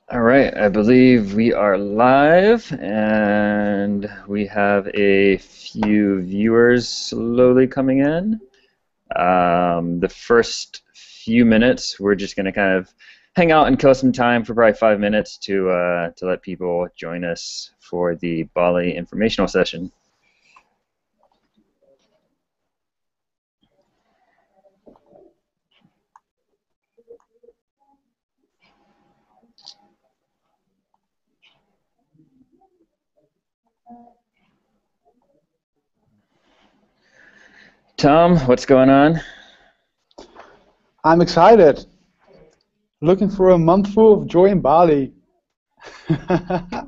All right, I believe we are live and we have a few viewers slowly coming in. The first few minutes, we're just going to kind of hang out and kill some time for probably 5 minutes to let people join us for the Bali informational session. Tom, what's going on? I'm excited. Looking for a month full of joy in Bali. Yeah,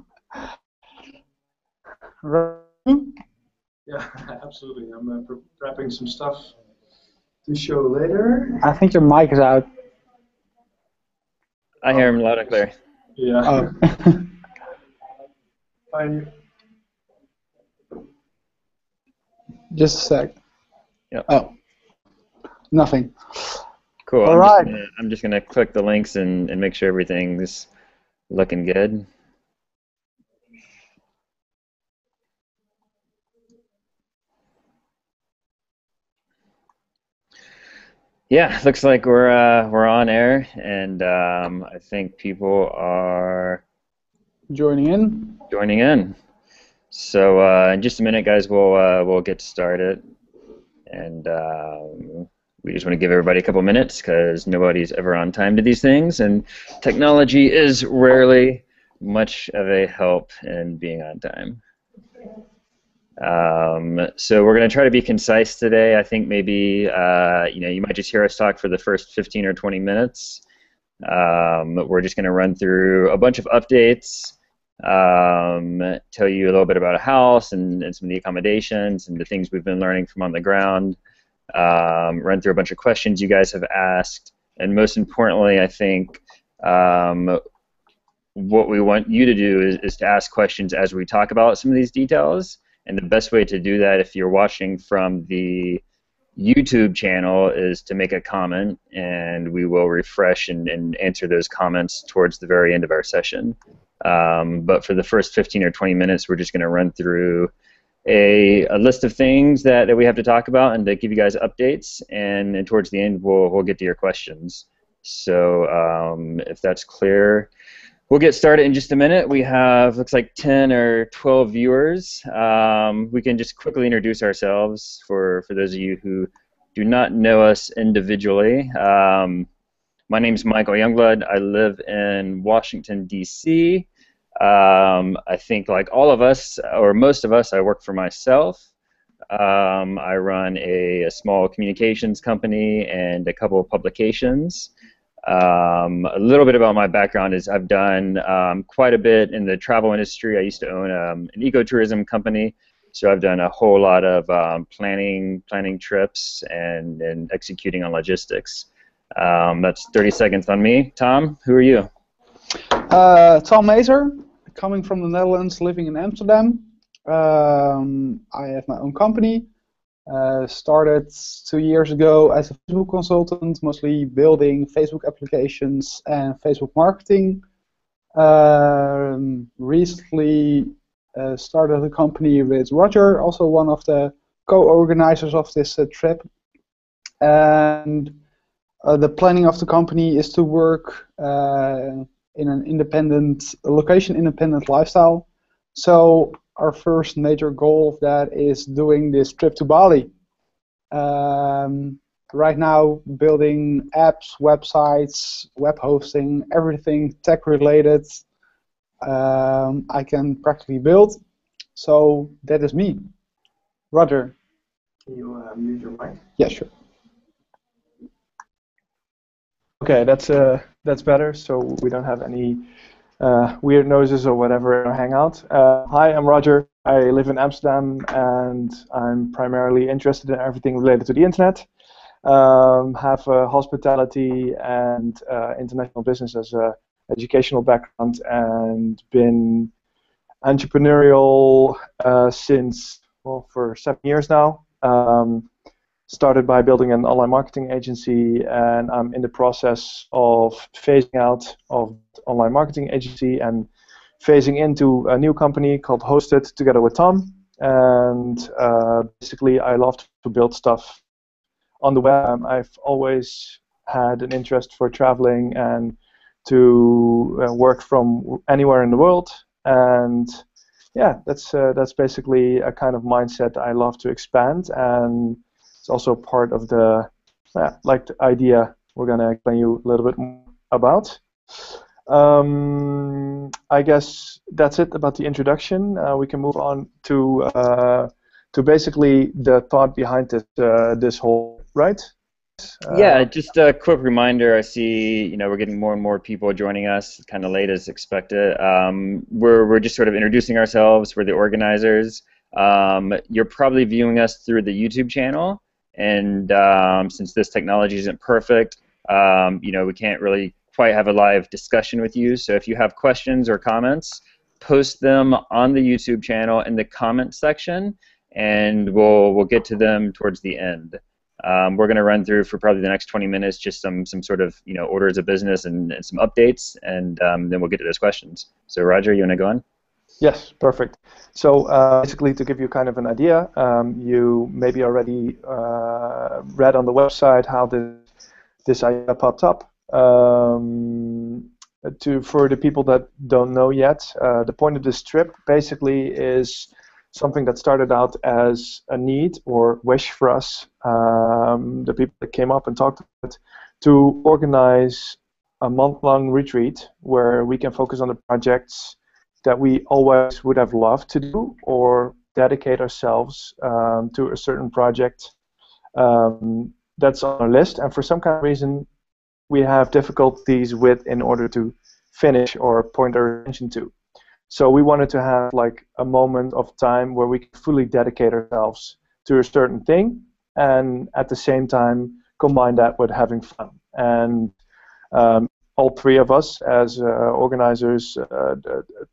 absolutely. I'm prepping some stuff to show later. I think your mic is out. I hear him loud and clear. Yeah. Oh. Just a sec. Yep. Oh, nothing. Cool. All right. I'm just gonna click the links and make sure everything's looking good. Yeah, looks like we're on air, and I think people are Joining in. joining in. So in just a minute, guys, we'll get started, and we just want to give everybody a couple minutes because nobody's ever on time to these things, and technology is rarely much of a help in being on time. So we're going to try to be concise today. I think maybe you might just hear us talk for the first 15 or 20 minutes. We're just going to run through a bunch of updates, tell you a little bit about a house and some of the accommodations and the things we've been learning from on the ground, run through a bunch of questions you guys have asked, and most importantly, I think what we want you to do is to ask questions as we talk about some of these details. And the best way to do that, if you're watching from the YouTube channel, is to make a comment, and we will refresh and answer those comments towards the very end of our session. But for the first 15 or 20 minutes, we're just going to run through a list of things that we have to talk about and to give you guys updates, and towards the end, we'll get to your questions. So if that's clear, we'll get started in just a minute. We have, looks like 10 or 12 viewers. We can just quickly introduce ourselves for those of you who do not know us individually. My name is Michael Youngblood. I live in Washington, D.C. I think like all of us, or most of us, I work for myself. I run a small communications company and a couple of publications. A little bit about my background is I've done quite a bit in the travel industry. I used to own an ecotourism company, so I've done a whole lot of planning trips and executing on logistics. That's 30 seconds on me. Tom, who are you? Tom Mazer, coming from the Netherlands, living in Amsterdam. I have my own company. Started 2 years ago as a Facebook consultant, mostly building Facebook applications and Facebook marketing. Recently started a company with Roger, also one of the co-organizers of this trip. And the planning of the company is to work in an independent, location-independent lifestyle. So our first major goal of that is doing this trip to Bali. Right now, building apps, websites, web hosting, everything tech-related I can practically build. So that is me. Roger. Can you mute your mic? Yeah, sure. Okay, that's better. So we don't have any weird noises or whatever in our hangout. Hi, I'm Roger. I live in Amsterdam, and I'm primarily interested in everything related to the internet. Have a hospitality and international business as a educational background, and been entrepreneurial since, well, for 7 years now. started by building an online marketing agency, and I'm in the process of phasing out of online marketing agency and phasing into a new company called Hosted together with Tom. And basically, I love to build stuff on the web. I've always had an interest for traveling and to work from anywhere in the world. And yeah, that's basically a kind of mindset I love to expand, and it's also part of the like the idea we're going to explain you a little bit more about. I guess that's it about the introduction. We can move on to basically the thought behind this whole, right? Yeah, just a quick reminder. I see, we're getting more and more people joining us, kind of late as expected. We're just sort of introducing ourselves. We're the organizers. You're probably viewing us through the YouTube channel, and since this technology isn't perfect, we can't really quite have a live discussion with you. So if you have questions or comments, post them on the YouTube channel in the comment section, and we'll get to them towards the end. We're going to run through for probably the next 20 minutes just some sort of orders of business and some updates, and then we'll get to those questions. So Roger, you want to go on? Yes, perfect. So basically, to give you kind of an idea, you maybe already read on the website how this idea popped up. For the people that don't know yet, the point of this trip basically is something that started out as a need or wish for us, the people that came up and talked about it, to organize a month-long retreat where we can focus on the projects that we always would have loved to do, or dedicate ourselves to a certain project that's on our list, and for some kind of reason we have difficulties with in order to finish or point our attention to. So we wanted to have like a moment of time where we can fully dedicate ourselves to a certain thing, and at the same time combine that with having fun. And all three of us as organizers,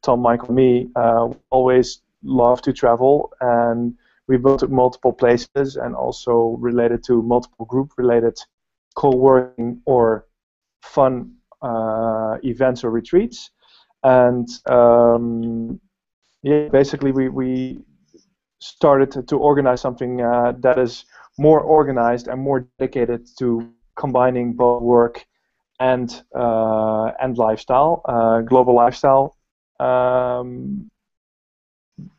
Tom, Michael, me, always love to travel, and we've been to multiple places and also related to multiple group-related co-working or fun events or retreats. And yeah, basically we started to organize something that is more organized and more dedicated to combining both work and lifestyle, global lifestyle.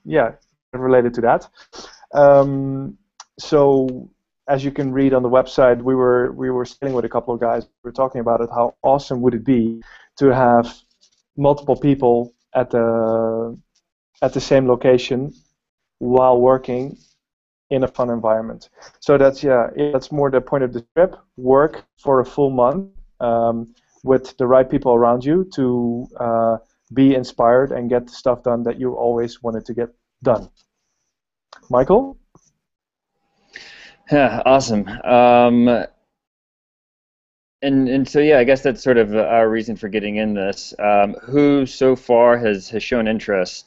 Yeah, related to that. So as you can read on the website, we were sitting with a couple of guys. We were talking about it. How awesome would it be to have multiple people at the same location while working in a fun environment. So that's more the point of the trip. Work for a full month with the right people around you to be inspired and get the stuff done that you always wanted to get done. Michael? Yeah, awesome. And so yeah, I guess that's sort of our reason for getting in this. Who so far has shown interest?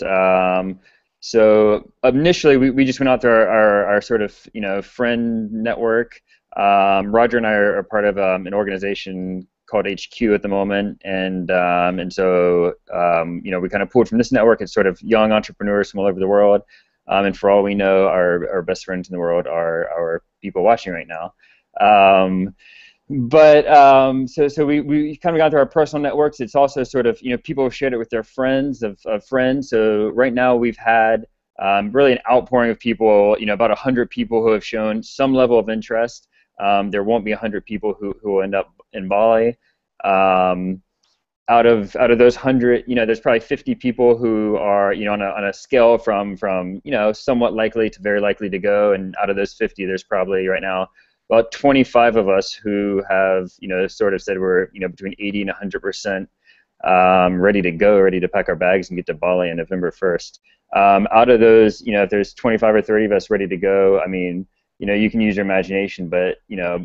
So initially we just went out to our sort of friend network. Roger and I are part of an organization called HQ at the moment, and so we kind of pulled from this network. It's sort of young entrepreneurs from all over the world, and for all we know, our best friends in the world are our people watching right now. But so we kind of got to our personal networks. It's also sort of people have shared it with their friends of friends. So right now we've had really an outpouring of people. About 100 people who have shown some level of interest. There won't be 100 people who will end up in Bali. Out of those 100, there's probably 50 people who are on a scale from somewhat likely to very likely to go. And out of those 50, there's probably right now about 25 of us who have, sort of said we're, between 80 and 100% ready to go, ready to pack our bags and get to Bali on November 1st. Out of those, if there's 25 or 30 of us ready to go, I mean, you can use your imagination, but,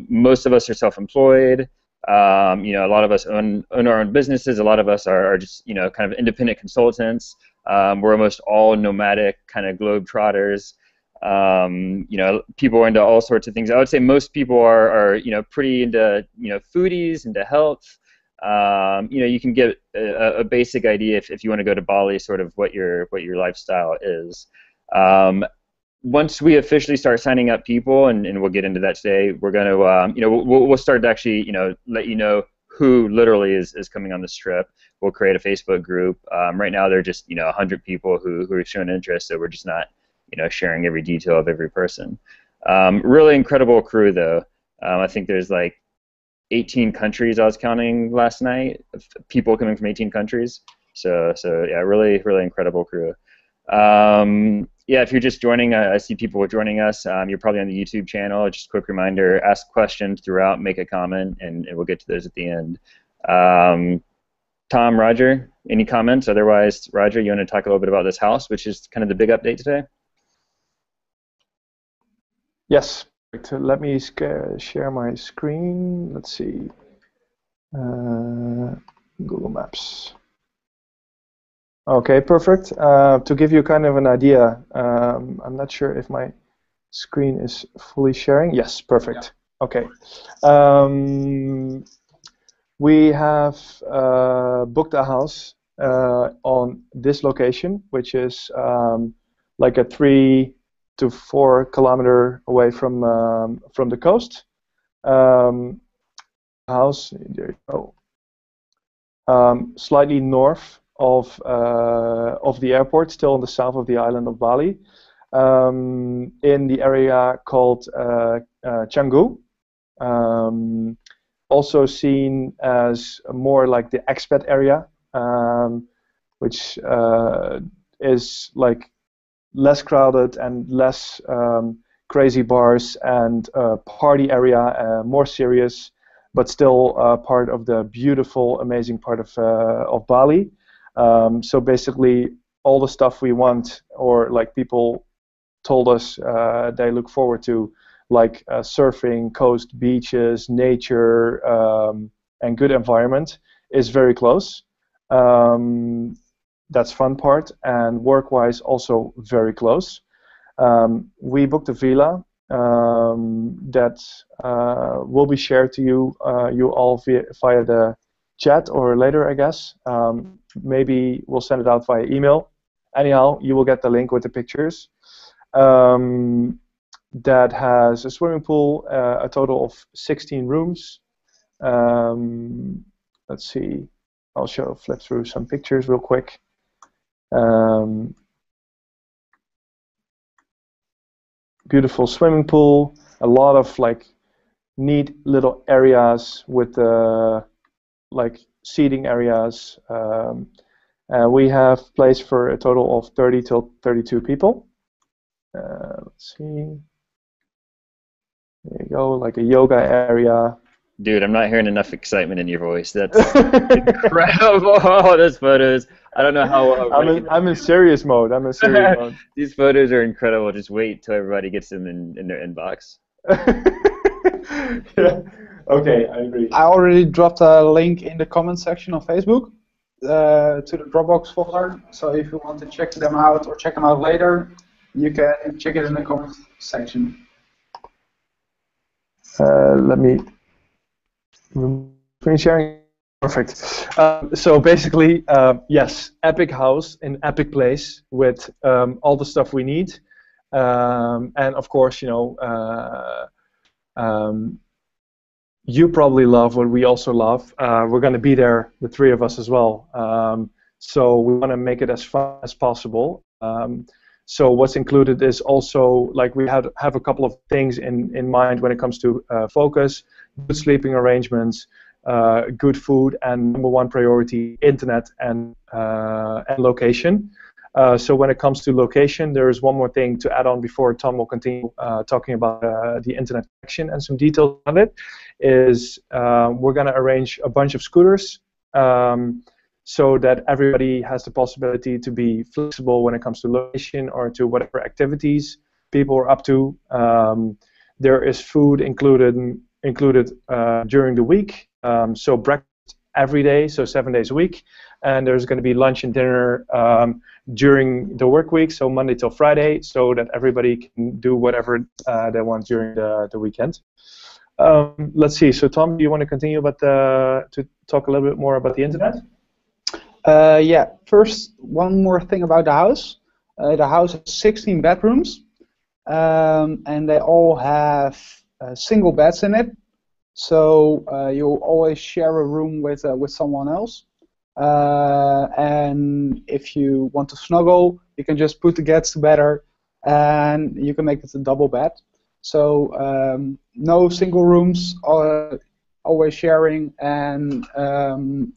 most of us are self-employed. A lot of us own our own businesses. A lot of us are just, kind of independent consultants. We're almost all nomadic kind of globetrotters. People are into all sorts of things. I would say most people are pretty into foodies, into health. You can get a basic idea if you want to go to Bali, sort of what your lifestyle is. Once we officially start signing up people, and we'll get into that today, we're going to we'll start to actually let you know who literally is coming on this trip. We'll create a Facebook group. Right now there are just 100 people who are showing interest, so we're just not sharing every detail of every person. Really incredible crew though. I think there's like 18 countries I was counting last night, people coming from 18 countries. So yeah, really incredible crew. Yeah, if you're just joining, I see people joining us. You're probably on the YouTube channel. Just a quick reminder, ask questions throughout, make a comment, and we'll get to those at the end. Tom, Roger, any comments? Otherwise, Roger, you want to talk a little bit about this house, which is kind of the big update today? Yes. Let me share my screen. Let's see. Google Maps. Okay, perfect. To give you kind of an idea, I'm not sure if my screen is fully sharing. Yes, perfect. Yeah. Okay. We have booked a house on this location, which is like a 3 to 4 kilometer away from the coast. House, there you go. Slightly north of the airport, still in the south of the island of Bali, in the area called Canggu. Also seen as more like the expat area, which is like less crowded and less crazy bars and party area, more serious, but still part of the beautiful, amazing part of Bali. So basically, all the stuff we want, or like people told us they look forward to, like surfing, coast, beaches, nature, and good environment, is very close. That's fun part, and work-wise also very close. We booked a villa that will be shared to you all via the chat or later, I guess. Maybe we'll send it out via email. Anyhow, you will get the link with the pictures. That has a swimming pool, a total of 16 rooms. Let's see, I'll flip through some pictures real quick. Beautiful swimming pool, a lot of like neat little areas with like seating areas. We have place for a total of 30 till 32 people. Let's see. There you go, like a yoga area. Dude, I'm not hearing enough excitement in your voice. That's incredible. Those photos. I don't know how. I'm in serious mode. I'm in serious mode. These photos are incredible. Just wait till everybody gets them in their inbox. Yeah. Okay, I agree. I already dropped a link in the comment section on Facebook to the Dropbox folder. So if you want to check them out or check them out later, you can check it in the comment section. Let me screen sharing. Perfect. So basically, yes, epic house in epic place with all the stuff we need, and of course, you probably love what we also love. We're going to be there, the three of us as well. So we want to make it as fun as possible. So what's included is also, like, we have a couple of things in mind when it comes to focus, good sleeping arrangements, good food, and number one priority, internet and location. So when it comes to location, there is one more thing to add on before Tom will continue talking about the internet connection and some details on it, is we're going to arrange a bunch of scooters so that everybody has the possibility to be flexible when it comes to location or to whatever activities people are up to. There is food included during the week, so breakfast every day, so 7 days a week, and there's going to be lunch and dinner during the work week, so Monday till Friday, so that everybody can do whatever they want during the weekend. Let's see. So Tom, do you want to continue to talk a little bit more about the internet? Yeah. First, one more thing about the house. The house has 16 bedrooms, and they all have single beds in it. So you'll always share a room with someone else. And if you want to snuggle, you can just put the kids together, and you can make it a double bed. So no single rooms, always sharing, and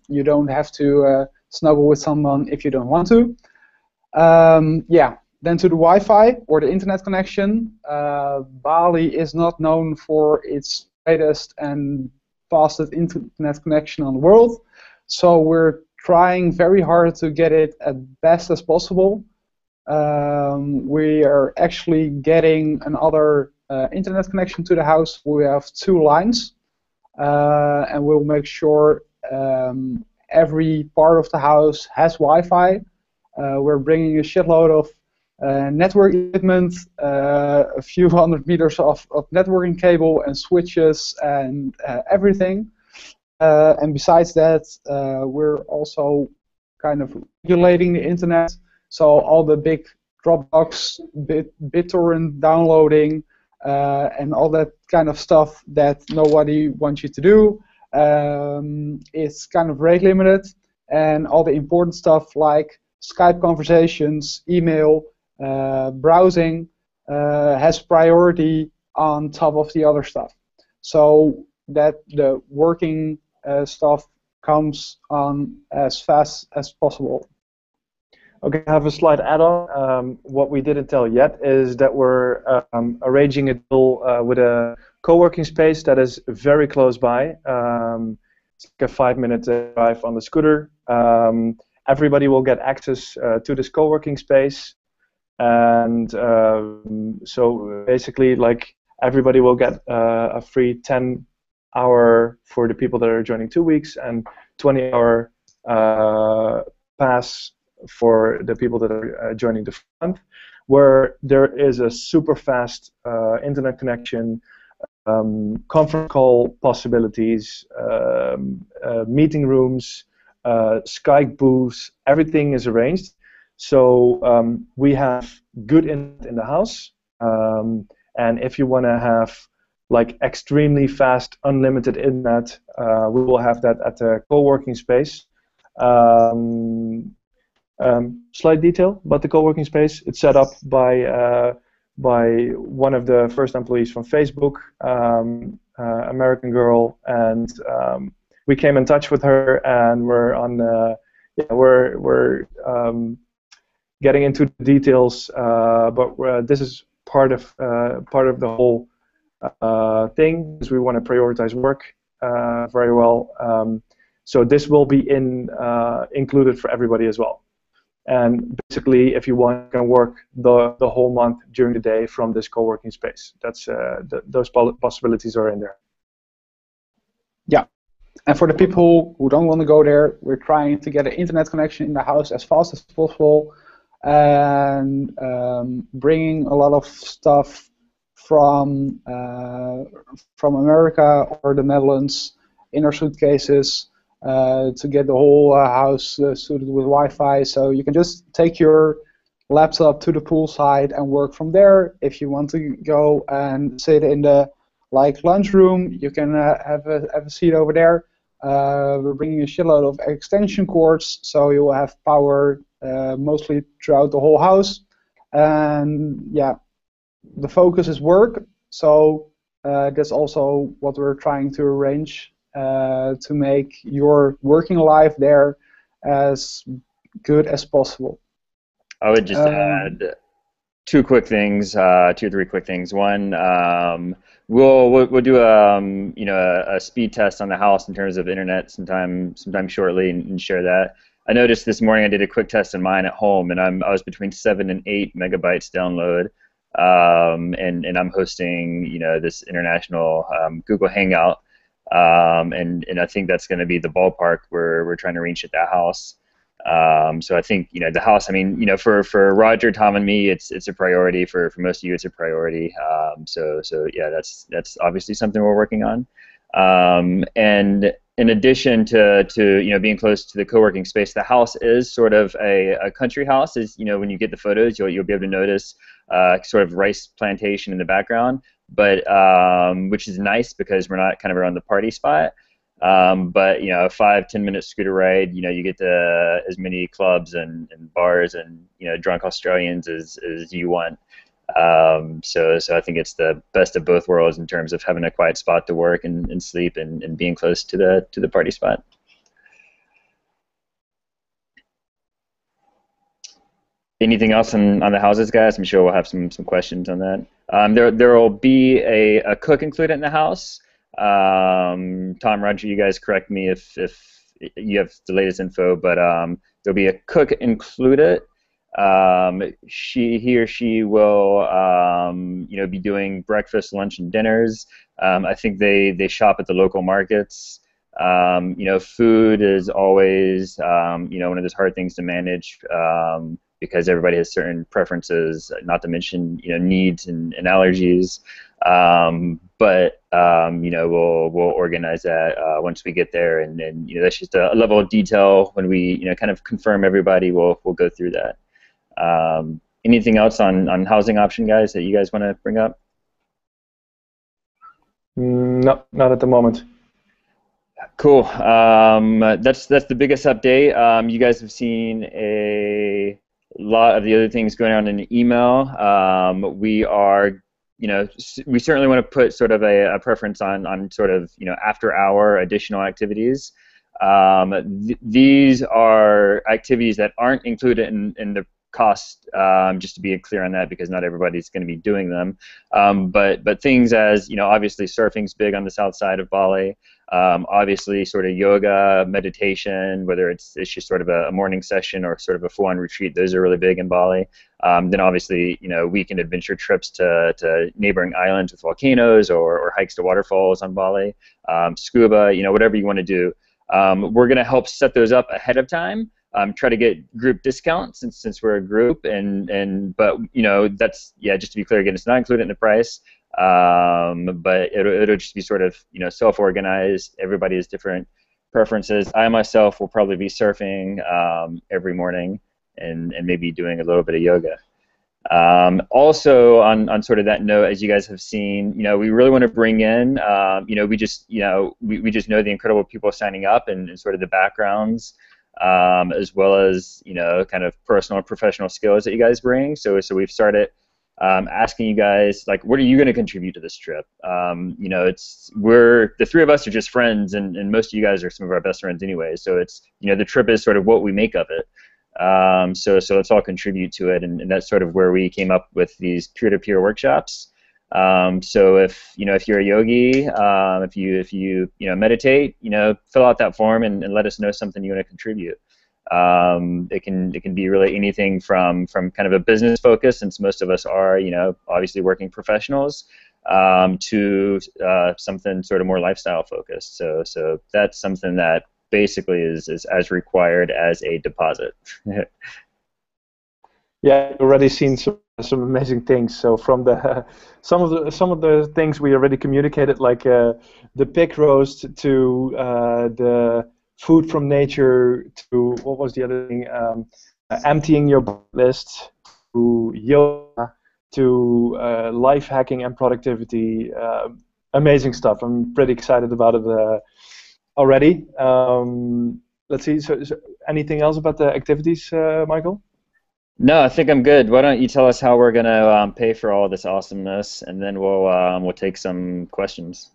you don't have to snuggle with someone if you don't want to. Yeah. Then to the Wi-Fi or the internet connection. Bali is not known for its greatest and fastest internet connection on the world, so we're trying very hard to get it as best as possible. We are actually getting another internet connection to the house. We have 2 lines, and we'll make sure every part of the house has Wi-Fi. We're bringing a shitload of network equipment, a few hundred meters of networking cable and switches and everything. And besides that, we're also kind of regulating the internet. So all the big Dropbox, BitTorrent downloading, and all that kind of stuff that nobody wants you to do, is kind of rate limited. And all the important stuff like Skype conversations, email, browsing has priority on top of the other stuff, so that the working stuff comes on as fast as possible. Okay, I have a slight add-on. What we didn't tell yet is that we're arranging a deal with a co-working space that is very close by. It's like a 5-minute drive on the scooter. Everybody will get access to this co-working space, and so basically, like, everybody will get a free 10-hour for the people that are joining 2 weeks, and 20-hour pass for the people that are joining the month, where there is a super fast internet connection, conference call possibilities, meeting rooms, Skype booths, everything is arranged. So we have good internet in the house, and if you want to have like extremely fast, unlimited internet, we will have that at the co-working space. Slight detail about the co-working space: it's set up by one of the first employees from Facebook, American girl, and we came in touch with her, and we're on. We're getting into the details, but this is part of the whole thing, because we want to prioritize work very well. So this will be included for everybody as well. And basically, if you want, you can work the whole month during the day from this co-working space. That's those possibilities are in there. Yeah. And for the people who don't want to go there, we're trying to get an internet connection in the house as fast as possible, and bringing a lot of stuff from America or the Netherlands in our suitcases to get the whole house suited with Wi-Fi. So you can just take your laptop to the poolside and work from there. If you want to go and sit in the lunchroom, you can have a seat over there. We're bringing a shitload of extension cords, so you will have power mostly throughout the whole house. And yeah, the focus is work, so that's also what we're trying to arrange to make your working life there as good as possible. I would just add two or three quick things. One, we'll do a speed test on the house in terms of internet sometime shortly, and share that. I noticed this morning I did a quick test on mine at home, and I was between 7 and 8 megabytes download, and I'm hosting this international Google Hangout, and I think that's going to be the ballpark we're trying to reach at that house. So I think the house. I mean, for Roger, Tom, and me, it's a priority. For most of you, it's a priority. So yeah, that's obviously something we're working on. And in addition to being close to the co-working space, the house is sort of a country house. Is when you get the photos, you'll be able to notice sort of rice plantation in the background, but which is nice because we're not kind of around the party spot. But a 5-10 minute scooter ride, you get to as many clubs and bars and drunk Australians as you want. So I think it's the best of both worlds in terms of having a quiet spot to work and sleep and being close to the party spot. Anything else on the houses, guys? I'm sure we'll have some questions on that. There will be a cook included in the house. Tom, Roger, you guys correct me if you have the latest info, but there'll be a cook included. He or she will be doing breakfast, lunch, and dinners. I think they shop at the local markets. Food is always one of those hard things to manage because everybody has certain preferences, not to mention needs and allergies. But we'll organize that once we get there, and then that's just a level of detail when we kind of confirm everybody. We'll go through that. Anything else on housing option, guys, that you guys want to bring up? No, not at the moment. Cool. That's the biggest update. You guys have seen a lot of the other things going on in the email. We are, we certainly want to put sort of a preference on sort of after-hour additional activities. These are activities that aren't included in the cost, just to be clear on that, because not everybody's going to be doing them. But things as obviously surfing's big on the south side of Bali. Obviously, sort of yoga, meditation, whether it's just sort of a morning session or sort of a full-on retreat, those are really big in Bali. Then obviously, weekend adventure trips to neighboring islands with volcanoes or hikes to waterfalls on Bali, scuba, whatever you want to do. We're going to help set those up ahead of time. Try to get group discounts since we're a group, but that's just to be clear again, it's not included in the price. But it'll just be sort of self-organized. Everybody has different preferences. I myself will probably be surfing every morning and maybe doing a little bit of yoga. Also on sort of that note, as you guys have seen, we really want to bring in, we just know the incredible people signing up and sort of the backgrounds, as well as kind of personal and professional skills that you guys bring. So we've started asking you guys, like, what are you going to contribute to this trip? We're the three of us are just friends, and most of you guys are some of our best friends anyway. So it's the trip is sort of what we make of it. So let's all contribute to it, and that's sort of where we came up with these peer-to-peer workshops. So if you're a yogi, if you meditate, fill out that form and let us know something you want to contribute. It can be really anything from kind of a business focus, since most of us are obviously working professionals, to something sort of more lifestyle focused. So that's something that basically is as required as a deposit. Yeah, I've already seen some amazing things. So from the some of the things we already communicated, like the pig roast to the food from nature, to what was the other thing? Emptying your bucket list, to yoga, to life hacking and productivity. Amazing stuff. I'm pretty excited about it already. Let's see. So anything else about the activities, Michael? No, I think I'm good. Why don't you tell us how we're gonna pay for all this awesomeness, and then we'll take some questions.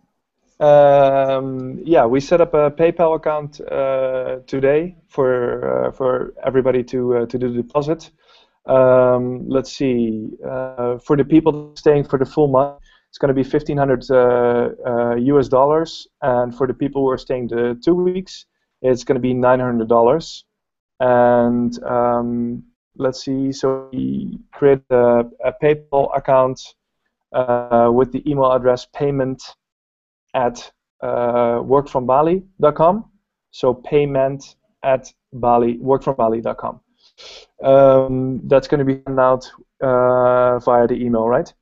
Yeah, we set up a PayPal account today for everybody to do the deposit. Let's see. For the people staying for the full month, it's going to be $1,500 US dollars, and for the people who are staying the 2 weeks, it's going to be $900. And let's see. So we create a PayPal account with the email address payment@workfrombali.com. So payment workfrombali.com. That's going to be sent out via the email, right?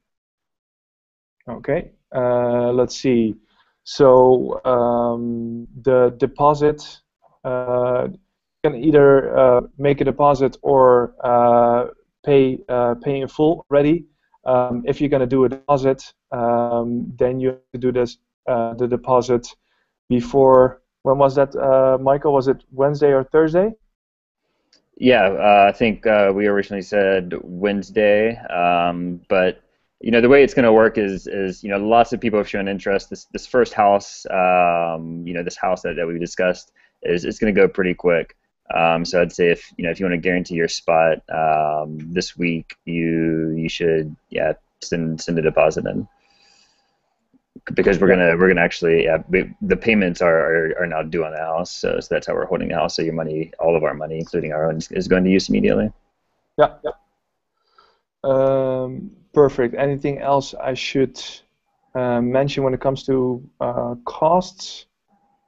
Okay. Let's see. So the deposit, you can either make a deposit or pay in full already. If you're going to do a deposit, then you have to do this the deposit before. When was that, Michael? Was it Wednesday or Thursday? Yeah, I think we originally said Wednesday, but the way it's going to work is lots of people have shown interest. This first house, this house that we discussed is it's going to go pretty quick. So I'd say if you want to guarantee your spot this week, you should send a deposit in, because we're gonna actually the payments are now due on the house, so that's how we're holding the house. So your money, all of our money, including our own, is going to use immediately. Yeah. Perfect. Anything else I should mention when it comes to costs?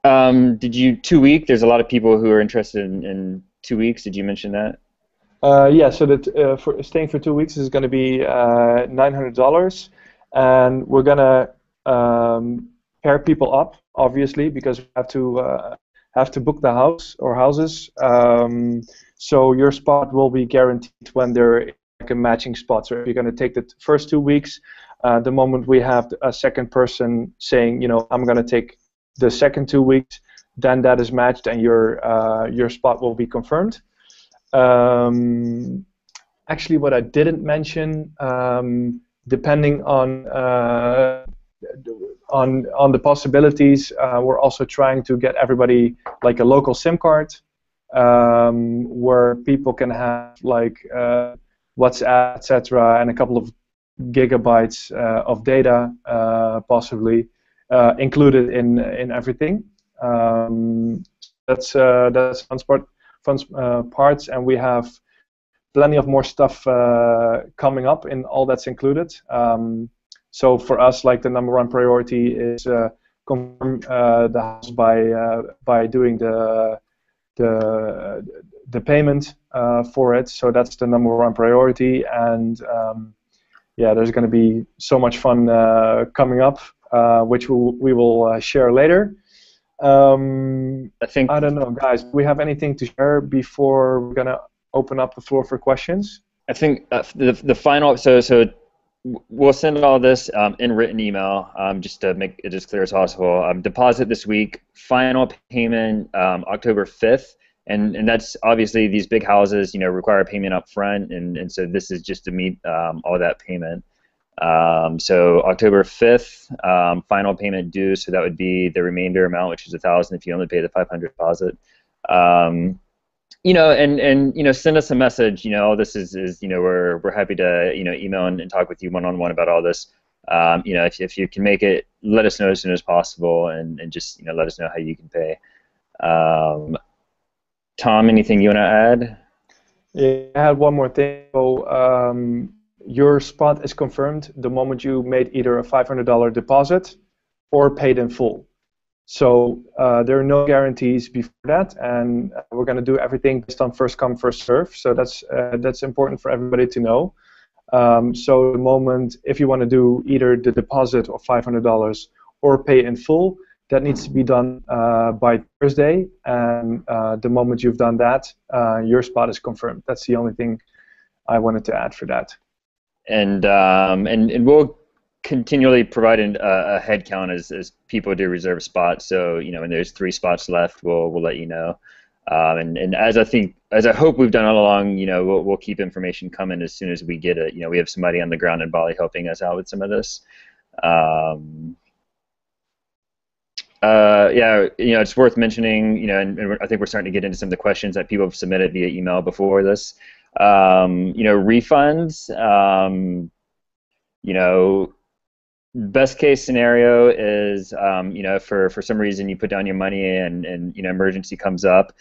Did you 2 week? There's a lot of people who are interested in 2 weeks. Did you mention that? Yeah. So that for staying for 2 weeks is going to be $900, and we're gonna pair people up, obviously, because we have to book the house or houses. So your spot will be guaranteed when they're like a matching spot. So if you're going to take the first 2 weeks, the moment we have a second person saying, I'm going to take the second 2 weeks, then that is matched and your spot will be confirmed. Actually, what I didn't mention, depending on the possibilities, we're also trying to get everybody like a local SIM card, where people can have like WhatsApp, etc., and a couple of gigabytes of data, possibly included in everything. That's fun parts, and we have plenty of more stuff coming up in all that's included. So for us, like the number one priority is confirm the house by doing the payment for it. So that's the number one priority, and there's going to be so much fun coming up, which we will share later. I don't know, guys. Do we have anything to share before we're going to open up the floor for questions? I think the final, so we'll send all this in written email, just to make it as clear as possible. Deposit this week, final payment October 5th, and that's obviously these big houses, require payment up front, and so this is just to meet all that payment. So October 5th, final payment due, so that would be the remainder amount, which is $1,000 if you only pay the $500 deposit. Send us a message. This is we're happy to email and talk with you one-on-one about all this. If you can make it, let us know as soon as possible, and just let us know how you can pay. Tom, anything you want to add? Yeah, I had one more thing. So, your spot is confirmed the moment you made either a $500 deposit or paid in full. So there are no guarantees before that, and we're going to do everything based on first come, first serve. So that's important for everybody to know. So the moment, if you want to do either the deposit of $500 or pay in full, that needs to be done by Thursday. And the moment you've done that, your spot is confirmed. That's the only thing I wanted to add for that. And we'll continually provide a head count as people do reserve spots. So when there's 3 spots left, we'll let you know. And as I hope we've done all along, we'll keep information coming as soon as we get it. We have somebody on the ground in Bali helping us out with some of this. It's worth mentioning, and I think we're starting to get into some of the questions that people have submitted via email before this. Refunds, best case scenario is, for some reason you put down your money and emergency comes up.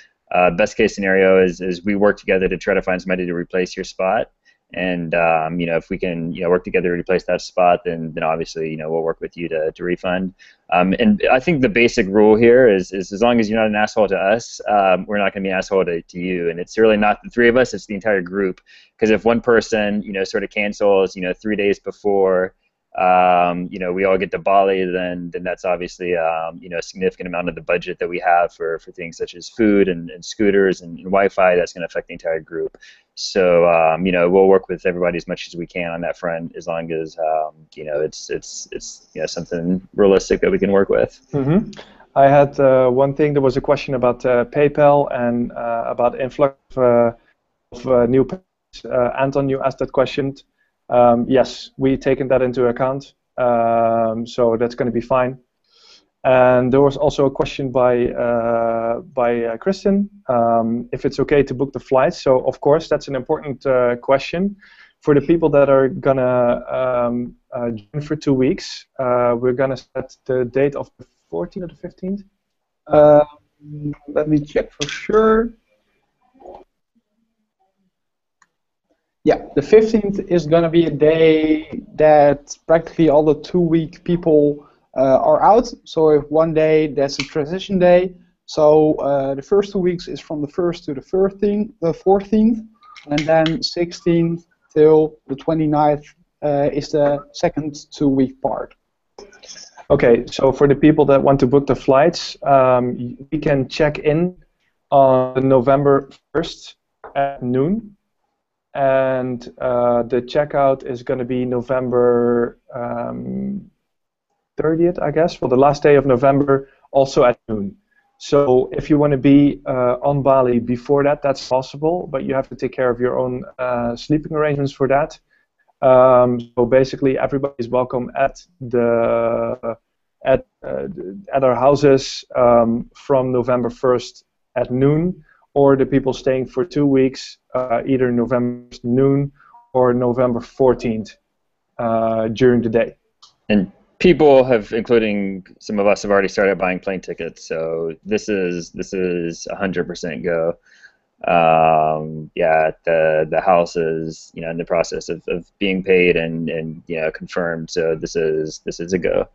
Best case scenario is we work together to try to find somebody to replace your spot. And if we can work together to replace that spot, then obviously we'll work with you to refund. And I think the basic rule here is as long as you're not an asshole to us, we're not going to be an asshole to you. And it's really not the three of us; it's the entire group. Because if one person sort of cancels 3 days before we all get to Bali, then that's obviously a significant amount of the budget that we have for things such as food and scooters and Wi-Fi. That's going to affect the entire group. So we'll work with everybody as much as we can on that front, as long as it's something realistic that we can work with. Mm-hmm. I had one thing. There was a question about PayPal and about influx of new payments. Anton, you asked that question. Yes, we've taken that into account, so that's going to be fine. And there was also a question by Kristen, if it's okay to book the flights. So of course, that's an important question. For the people that are gonna join for 2 weeks, we're gonna set the date of the 14th or the 15th. Let me check for sure. Yeah, the 15th is going to be a day that practically all the 2-week people are out. So if one day, that's a transition day. So the first 2 weeks is from the 1st to the 14th, and then 16th till the 29th is the second 2-week part. Okay, so for the people that want to book the flights, we can check in on November 1st at noon. And the checkout is going to be November 30th, I guess, well, the last day of November, also at noon. So if you want to be on Bali before that, that's possible, but you have to take care of your own sleeping arrangements for that. So basically, everybody is welcome at our houses from November 1st at noon. Or the people staying for 2 weeks, either November noon or November 14th during the day. And people have, including some of us, have already started buying plane tickets. So this is 100% go. Yeah, the house is in the process of being paid and confirmed. So this is a go.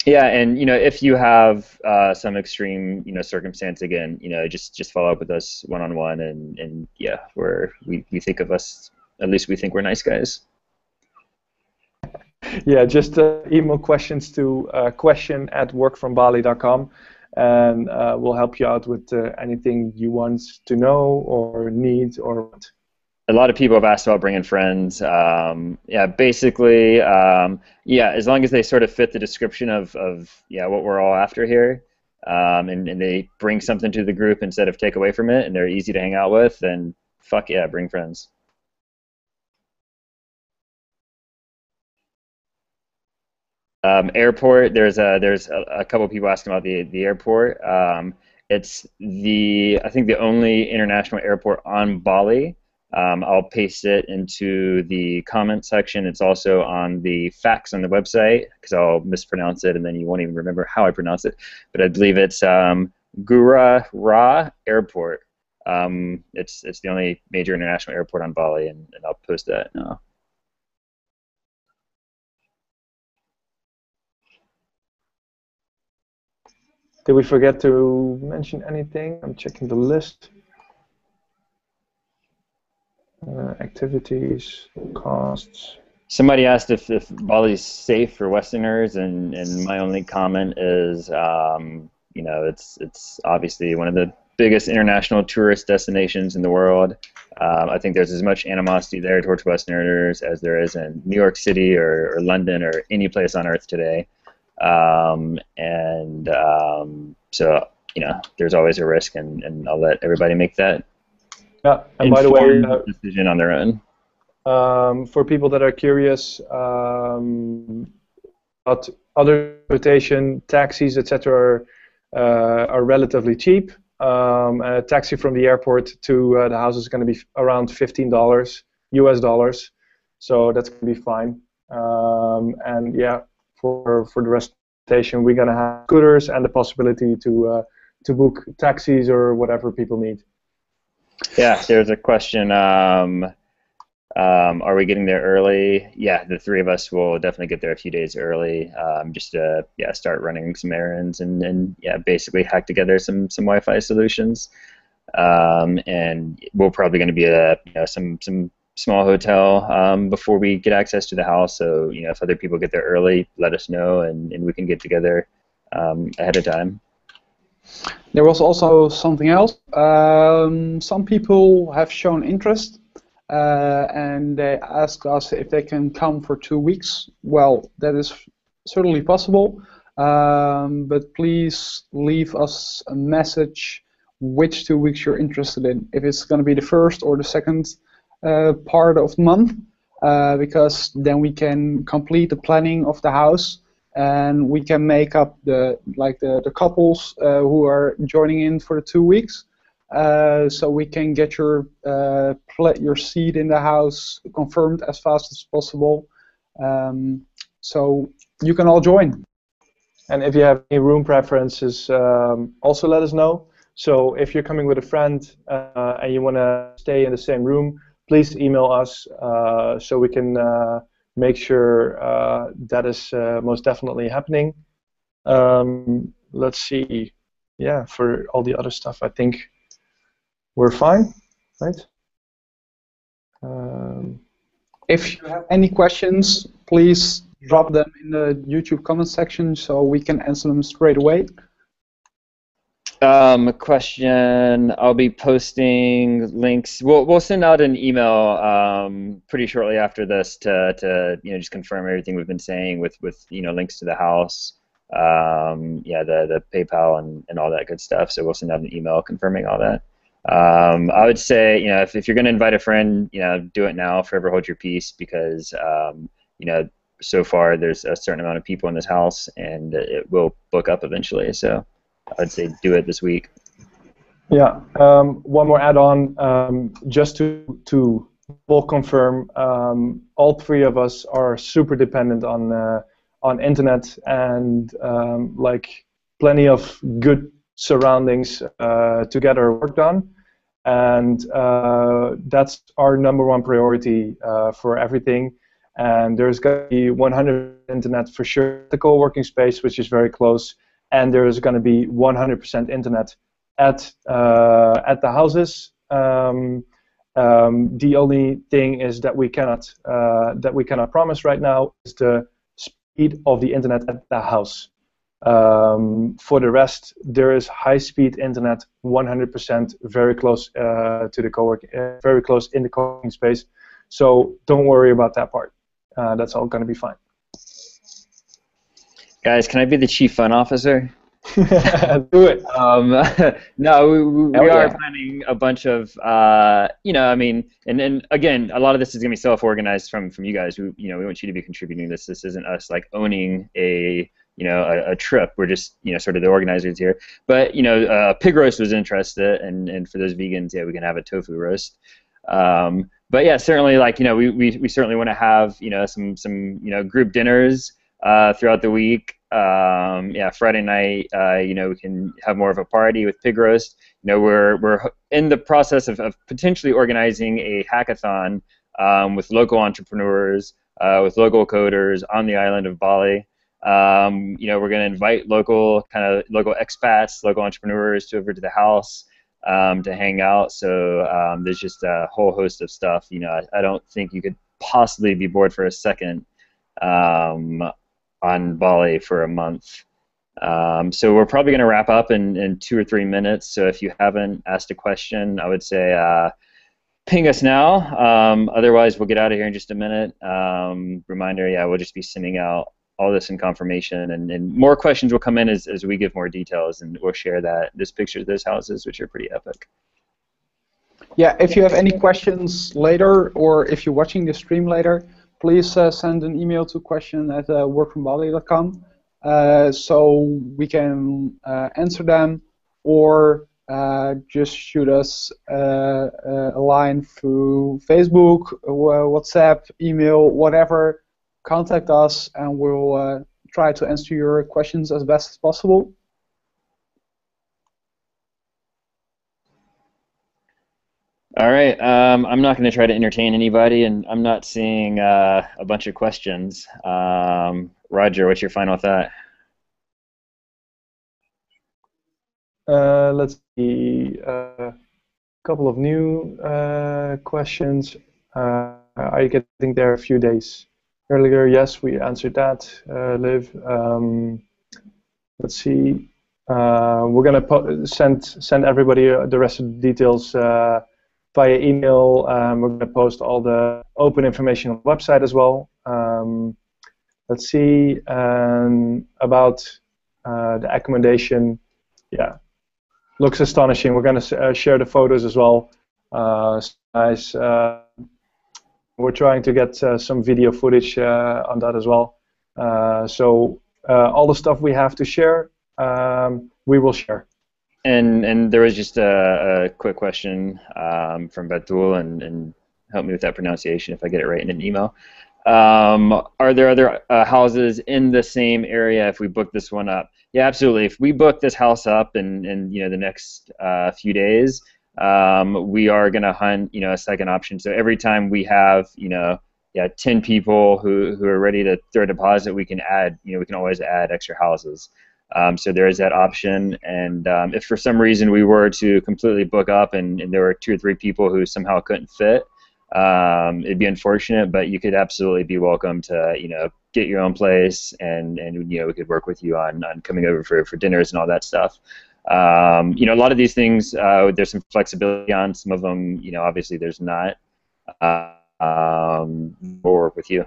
Yeah, and if you have some extreme circumstance, again, just follow up with us one-on-one, and yeah, we think of us, at least we think we're nice guys. Yeah, just email questions to question@workfrombali.com, and we'll help you out with anything you want to know or need or what. A lot of people have asked about bringing friends. Yeah, basically, yeah, as long as they sort of fit the description of what we're all after here, and they bring something to the group instead of take away from it, and they're easy to hang out with, then fuck yeah, bring friends. Airport. There's a couple of people asking about the airport. It's I think the only international airport on Bali. I'll paste it into the comment section. It's also on the facts on the website, because I'll mispronounce it and then you won't even remember how I pronounce it. But I believe it's Gurara Airport. It's the only major international airport on Bali, and I'll post that now. Did we forget to mention anything? I'm checking the list. Activities, costs. Somebody asked if Bali's safe for Westerners, and my only comment is, it's obviously one of the biggest international tourist destinations in the world. I think there's as much animosity there towards Westerners as there is in New York City or London or any place on Earth today. So there's always a risk, and I'll let everybody make that. Yeah, and by the way, decision on their own. For people that are curious about other transportation, taxis, etc., are relatively cheap. A taxi from the airport to the house is going to be around $15 US dollars, so that's going to be fine. And yeah, for the rest of the transportation, we're going to have scooters and the possibility to book taxis or whatever people need. Yeah, there's a question. Are we getting there early? Yeah, the three of us will definitely get there a few days early, just to start running some errands and basically hack together some Wi-Fi solutions. And we're probably going to be at some small hotel before we get access to the house. So if other people get there early, let us know, and we can get together ahead of time. There was also something else. Some people have shown interest, and they asked us if they can come for 2 weeks. Well, that is certainly possible, but please leave us a message which 2 weeks you're interested in. If it's going to be the first or the second part of the month, because then we can complete the planning of the house, and we can make up the couples who are joining in for the 2 weeks, so we can get your seat in the house confirmed as fast as possible, so you can all join. And if you have any room preferences, also let us know. So if you're coming with a friend and you want to stay in the same room, please email us so we can make sure that is most definitely happening. Let's see. Yeah, for all the other stuff, I think we're fine, right? If you have any questions, please drop them in the YouTube comment section so we can answer them straight away. A question. I'll be posting links. We'll send out an email pretty shortly after this to just confirm everything we've been saying with links to the house, the PayPal and all that good stuff. So we'll send out an email confirming all that. I would say if you're going to invite a friend, do it now. Forever hold your peace, because so far there's a certain amount of people in this house and it will book up eventually. So I'd say do it this week. Yeah. One more add-on, just to full confirm. All three of us are super dependent on internet and like plenty of good surroundings to get our work done, and that's our number one priority for everything. And there's going to be 100% internet for sure at the co-working space, which is very close. And there's going to be 100% internet at the houses. The only thing is that we cannot promise right now is the speed of the internet at the house. For the rest, there is high-speed internet, 100%, very close to the very close in the co-working space. So don't worry about that part. That's all going to be fine. Guys, can I be the chief fun officer? Do it. No, we are planning a bunch of, and again, a lot of this is going to be self-organized from you guys. We want you to be contributing this. This isn't us like owning a trip. We're just, sort of the organizers here. But, pig roast was interested, and for those vegans, we can have a tofu roast. But yeah, certainly, we certainly want to have, some group dinners throughout the week. Friday night, we can have more of a party with pig roast. We're in the process of potentially organizing a hackathon with local entrepreneurs, with local coders on the island of Bali. We're going to invite local expats, local entrepreneurs over to the house to hang out. So there's just a whole host of stuff. I don't think you could possibly be bored for a second on Bali for a month. So we're probably going to wrap up in 2 or 3 minutes. So if you haven't asked a question, I would say ping us now. Otherwise, we'll get out of here in just a minute. Reminder, we'll just be sending out all this in confirmation, and more questions will come in as we give more details, and we'll share this picture of those houses, which are pretty epic. Yeah, if you have any questions later, or if you're watching the stream later, please send an email to question@workfrombali.com so we can answer them, or just shoot us a line through Facebook, WhatsApp, email, whatever. Contact us, and we'll try to answer your questions as best as possible. All right. I'm not going to try to entertain anybody, and I'm not seeing a bunch of questions. Roger, what's your final thought? Let's see. A couple of new questions. Are you getting there a few days earlier? Yes, we answered that, Liv. Let's see. We're gonna send everybody the rest of the details via email. We're gonna post all the open information on the website as well. Let's see. About the accommodation. Yeah, looks astonishing. We're gonna share the photos as well. Nice. We're trying to get some video footage on that as well. So all the stuff we have to share, we will share. And there was just a quick question from Betul, and help me with that pronunciation if I get it right in an email. Are there other houses in the same area if we book this one up? Yeah, absolutely. If we book this house up in the next few days, we are going to hunt a second option. So every time we have 10 people who are ready to throw a deposit, we can add we can always add extra houses. So there is that option, and if for some reason we were to completely book up and there were 2 or 3 people who somehow couldn't fit, it'd be unfortunate, but you could absolutely be welcome to get your own place, and we could work with you on coming over for dinners and all that stuff. A lot of these things there's some flexibility on. Some of them, obviously there's not. We'll work with you.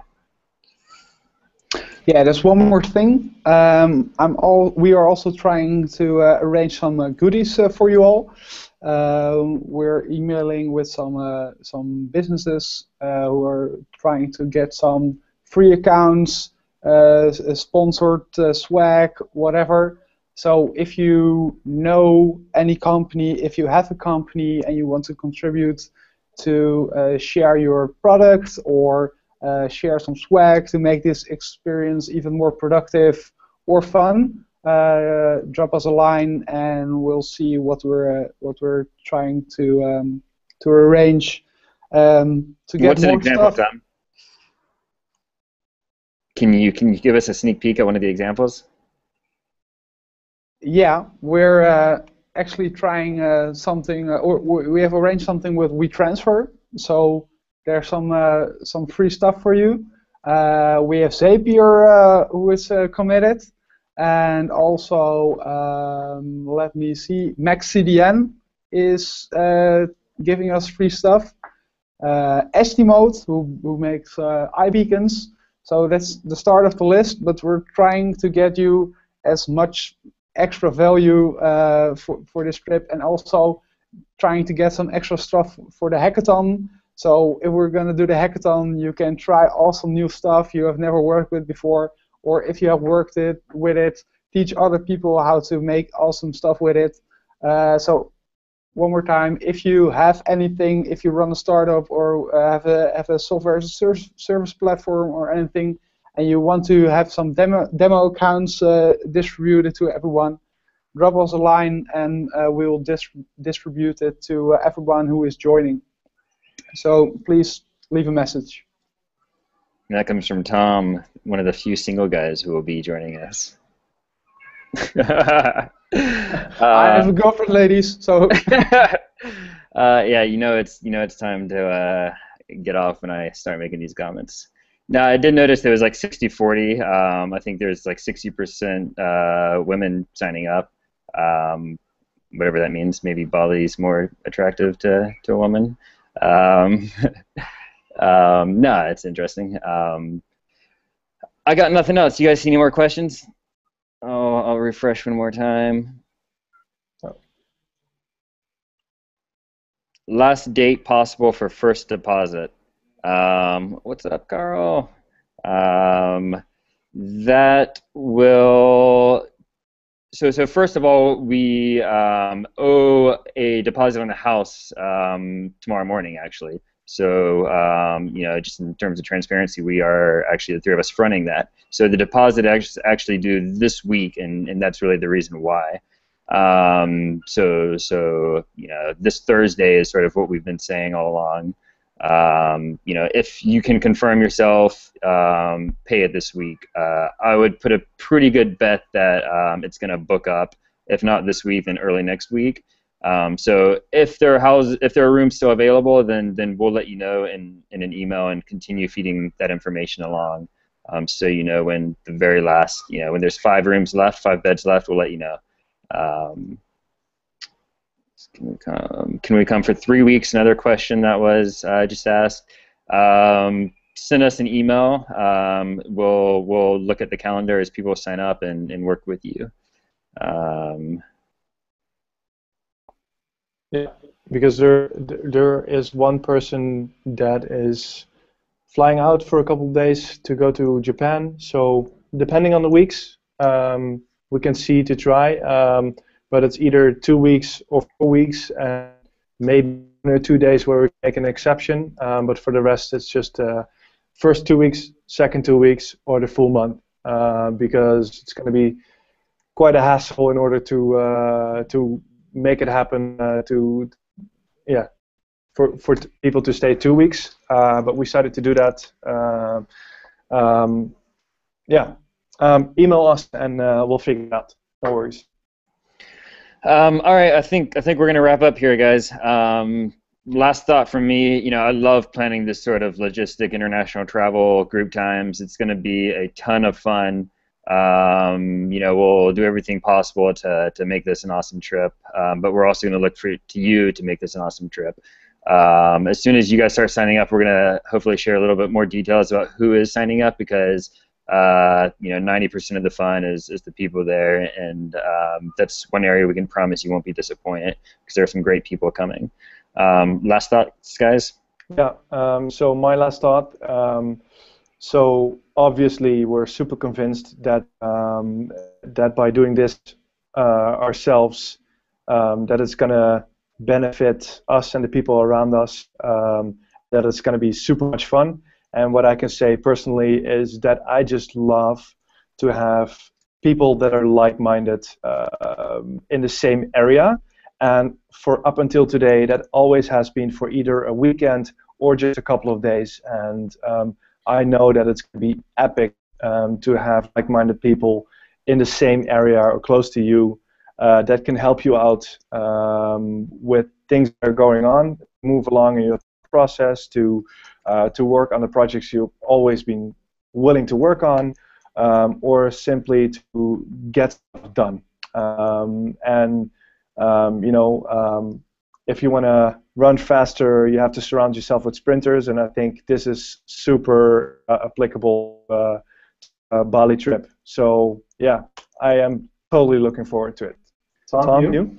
Yeah, there's one more thing. We are also trying to arrange some goodies for you all. We're emailing with some businesses who are trying to get some free accounts, sponsored swag, whatever. So if you know any company, if you have a company and you want to contribute to share your product or share some swag to make this experience even more productive or fun, drop us a line and we'll see what we're trying to arrange to get What's more an example, stuff. Tom? Can you give us a sneak peek at one of the examples? Yeah, we're actually trying something, or we have arranged something with WeTransfer. So there's some free stuff for you. We have Zapier who is committed, and also let me see, MaxCDN is giving us free stuff. Estimote who makes iBeacons. So that's the start of the list, but we're trying to get you as much extra value for this trip, and also trying to get some extra stuff for the hackathon. So if we're going to do the hackathon, you can try awesome new stuff you have never worked with before, or if you have worked with it, teach other people how to make awesome stuff with it. So one more time, if you have anything, if you run a startup or have a software as a service platform or anything, and you want to have some demo accounts distributed to everyone, drop us a line and we will distribute it to everyone who is joining. So please leave a message. And that comes from Tom, one of the few single guys who will be joining us. I have a girlfriend, ladies. So yeah, it's time to get off when I start making these comments. Now, I did notice there was like 60-40. I think there's like 60% women signing up. Whatever that means. Maybe Bali's more attractive to a woman. No, it's interesting. I got nothing else. You guys see any more questions? Oh, I'll refresh one more time. Last date possible for first deposit. What's up, Carl? That will. So first of all, we owe a deposit on the house tomorrow morning, actually. So just in terms of transparency, we are actually the 3 of us fronting that. So the deposit actually due this week, and that's really the reason why. So this Thursday is sort of what we've been saying all along. If you can confirm yourself, pay it this week. I would put a pretty good bet that it's going to book up. If not this week, then early next week. So if there are rooms still available, then we'll let you know in an email and continue feeding that information along. So when the very last, when there's 5 rooms left, 5 beds left, we'll let you know. Can we come for 3 weeks? Another question that was just asked. Send us an email. We'll look at the calendar as people sign up and work with you. Yeah, because there is one person that is flying out for a couple of days to go to Japan. So depending on the weeks, we can see to try. But it's either 2 weeks or 4 weeks, and maybe 1 or 2 days where we make an exception. But for the rest, it's just first 2 weeks, second 2 weeks, or the full month, because it's going to be quite a hassle in order to make it happen. For people to stay 2 weeks. But we decided to do that. Email us and we'll figure it out. No worries. All right, I think we're gonna wrap up here, guys. Last thought from me, I love planning this sort of logistic international travel group times. It's gonna be a ton of fun. We'll do everything possible to make this an awesome trip, but we're also gonna look to you to make this an awesome trip. As soon as you guys start signing up, we're gonna hopefully share a little bit more details about who is signing up, because 90% of the fun is the people there, and that's one area we can promise you won't be disappointed, because there are some great people coming. Last thoughts, guys? Yeah, so my last thought, so obviously we're super convinced that that by doing this ourselves, that it's going to benefit us and the people around us, that it's going to be super much fun. And what I can say personally is that I just love to have people that are like-minded in the same area. And for up until today, that always has been for either a weekend or just a couple of days. And I know that it's going to be epic to have like-minded people in the same area or close to you that can help you out with things that are going on, move along in your process, to work on the projects you've always been willing to work on, or simply to get stuff done. If you want to run faster, you have to surround yourself with sprinters, and I think this is super applicable Bali trip. So yeah, I am totally looking forward to it. Tom, you?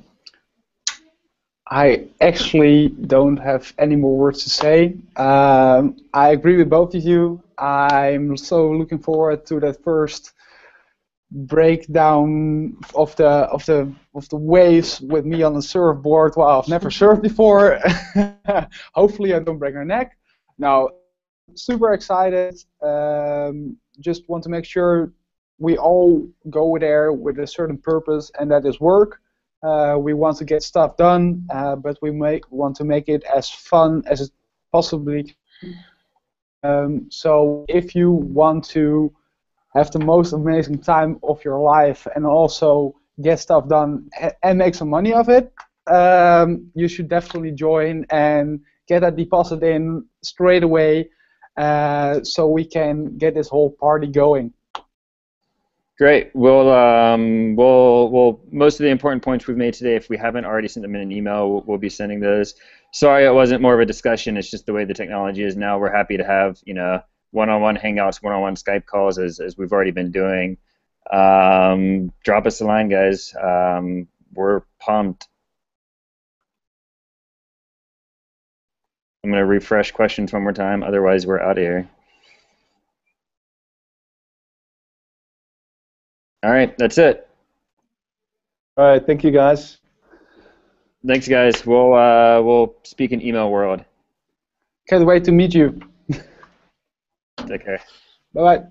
I actually don't have any more words to say. I agree with both of you. I'm so looking forward to that first breakdown of the waves with me on the surfboard. Wow, I've never surfed before. Hopefully I don't break my neck. Now, super excited. Just want to make sure we all go there with a certain purpose, and that is work. We want to get stuff done, but we want to make it as fun as it possibly can. So if you want to have the most amazing time of your life and also get stuff done and make some money of it, you should definitely join and get a deposit in straight away, so we can get this whole party going. Great. We'll most of the important points we've made today, if we haven't already sent them in an email, we'll be sending those. Sorry it wasn't more of a discussion. It's just the way the technology is now. We're happy to have one-on-one hangouts, one-on-one Skype calls, as we've already been doing. Drop us a line, guys. We're pumped. I'm going to refresh questions one more time. Otherwise, we're out of here. All right, that's it. All right, thank you, guys. Thanks, guys. We'll speak in email world. Can't wait to meet you. Take care. Bye-bye.